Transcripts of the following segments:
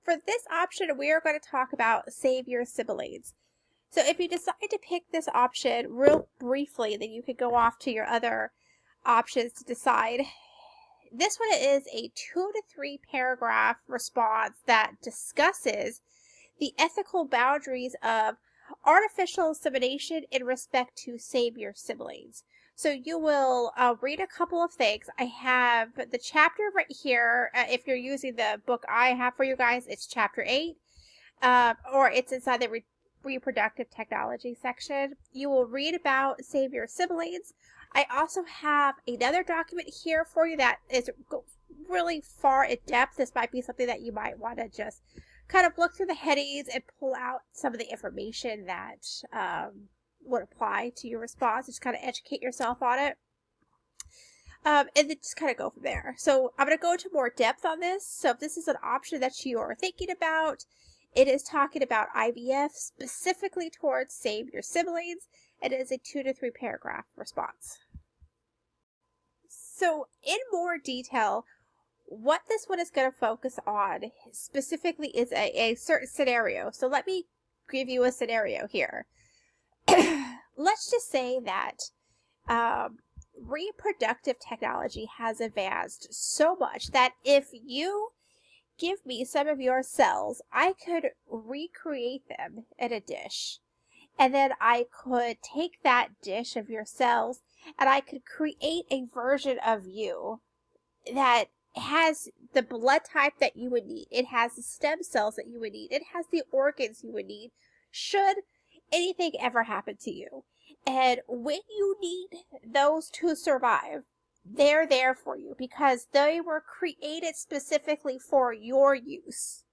For this option, we are going to talk about save your siblings. So if you decide to pick this option real briefly, then you could go off to your other options to decide. This one is a 2 to 3 paragraph response that discusses the ethical boundaries of artificial insemination in respect to save your siblings. So you will read a couple of things. I have the chapter right here. If you're using the book I have for you guys, it's chapter 8, or it's inside the reproductive technology section. You will read about save your siblings. I also have another document here for you that is really far in depth. This might be something that you might want to just kind of look through the headings and pull out some of the information that would apply to your response. Just kind of educate yourself on it. And then just kind of go from there. So I'm going to go into more depth on this. So if this is an option that you are thinking about, it is talking about IVF specifically towards save your siblings. It is a 2 to 3 paragraph response. So in more detail, what this one is going to focus on specifically is a certain scenario. So let me give you a scenario here. Let's just say that reproductive technology has advanced so much that if you give me some of your cells, I could recreate them in a dish. And then I could take that dish of your cells and I could create a version of you that has the blood type that you would need. It has the stem cells that you would need. It has the organs you would need should anything ever happen to you. And when you need those to survive, they're there for you because they were created specifically for your use.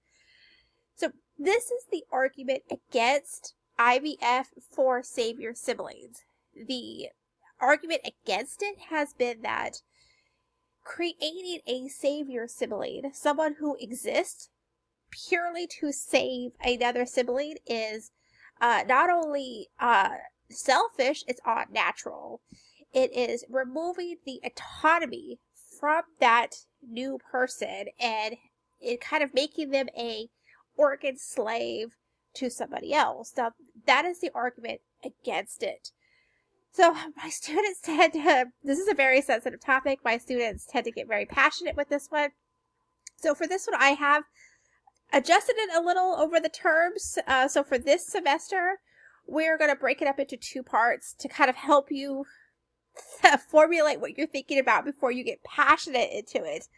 So this is the argument against IVF for save your siblings. The argument against it has been that creating a save your sibling, someone who exists purely to save another sibling, is not only selfish, it's unnatural. It is removing the autonomy from that new person and it kind of making them a organ slave to somebody else. Now, that is the argument against it. So my students tend to, this is a very sensitive topic. My students tend to get very passionate with this one. So for this one, I have adjusted it a little over the terms. So for this semester, we're going to break it up into 2 parts to kind of help you formulate what you're thinking about before you get passionate into it.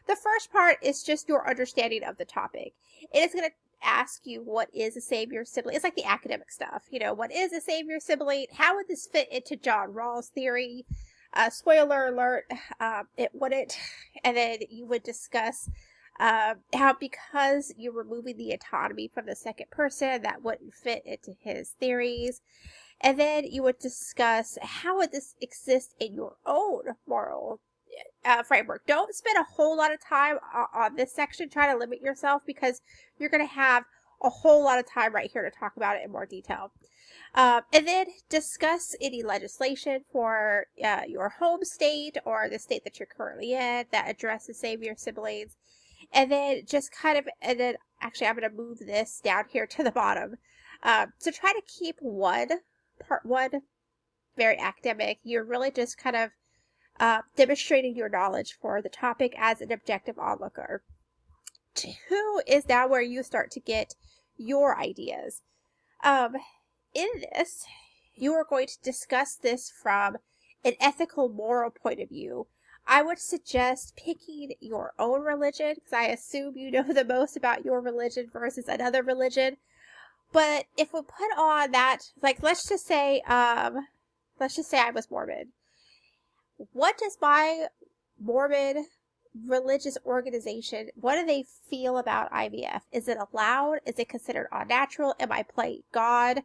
The first part is just your understanding of the topic. It is going to ask you what is a save your sibling. It's like the academic stuff. You know, what is a save your sibling? How would this fit into John Rawls' theory? Spoiler alert, it wouldn't. And then you would discuss how because you're removing the autonomy from the second person, that wouldn't fit into his theories. And then you would discuss how would this exist in your own moral framework. Don't spend a whole lot of time on this section. Try to limit yourself because you're going to have a whole lot of time right here to talk about it in more detail. And then discuss any legislation for your home state or the state that you're currently in that addresses save your siblings. And then just kind of, and then actually I'm going to move this down here to the bottom. So try to keep part one very academic. You're really just kind of demonstrating your knowledge for the topic as an objective onlooker. 2 is now where you start to get your ideas. In this, you are going to discuss this from an ethical, moral point of view. I would suggest picking your own religion because I assume you know the most about your religion versus another religion. But if we put on that, like let's just say I was Mormon. What does my Mormon religious organization, what do they feel about IVF? Is it allowed? Is it considered unnatural? Am I playing God?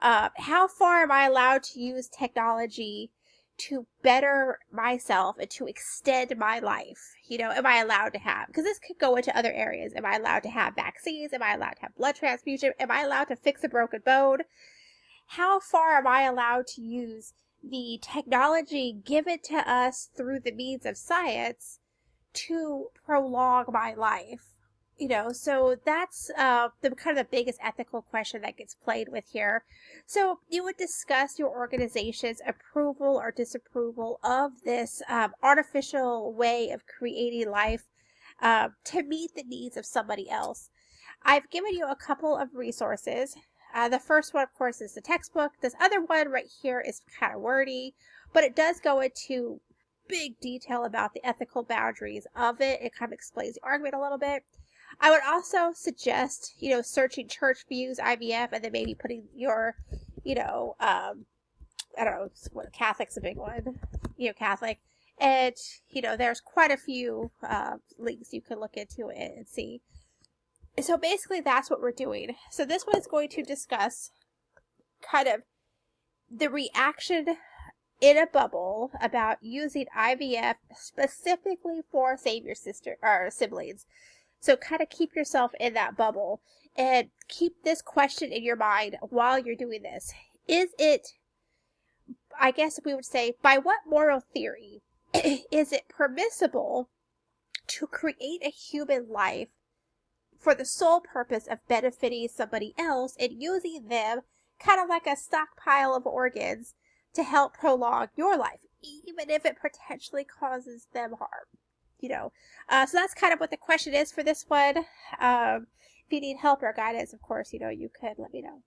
How far am I allowed to use technology to better myself and to extend my life? You know, am I allowed to have, because this could go into other areas. Am I allowed to have vaccines? Am I allowed to have blood transfusion? Am I allowed to fix a broken bone? How far am I allowed to use the technology given to us through the means of science to prolong my life? So that's the kind of the biggest ethical question that gets played with here. So you would discuss your organization's approval or disapproval of this artificial way of creating life to meet the needs of somebody else. I've given you a couple of resources. The first one, of course, is the textbook. This other one right here is kind of wordy, but it does go into big detail about the ethical boundaries of it. It kind of explains the argument a little bit. I would also suggest, searching church views, IVF, and then maybe putting your, I don't know, what, Catholic's a big one, Catholic. And, there's quite a few links you can look into it and see. So basically that's what we're doing. So this one is going to discuss kind of the reaction in a bubble about using IVF specifically for save your sister or siblings. So kind of keep yourself in that bubble and keep this question in your mind while you're doing this. Is it, I guess we would say, by what moral theory is it permissible to create a human life for the sole purpose of benefiting somebody else and using them kind of like a stockpile of organs to help prolong your life, even if it potentially causes them harm? So that's kind of what the question is for this one. If you need help or guidance, of course, you could let me know.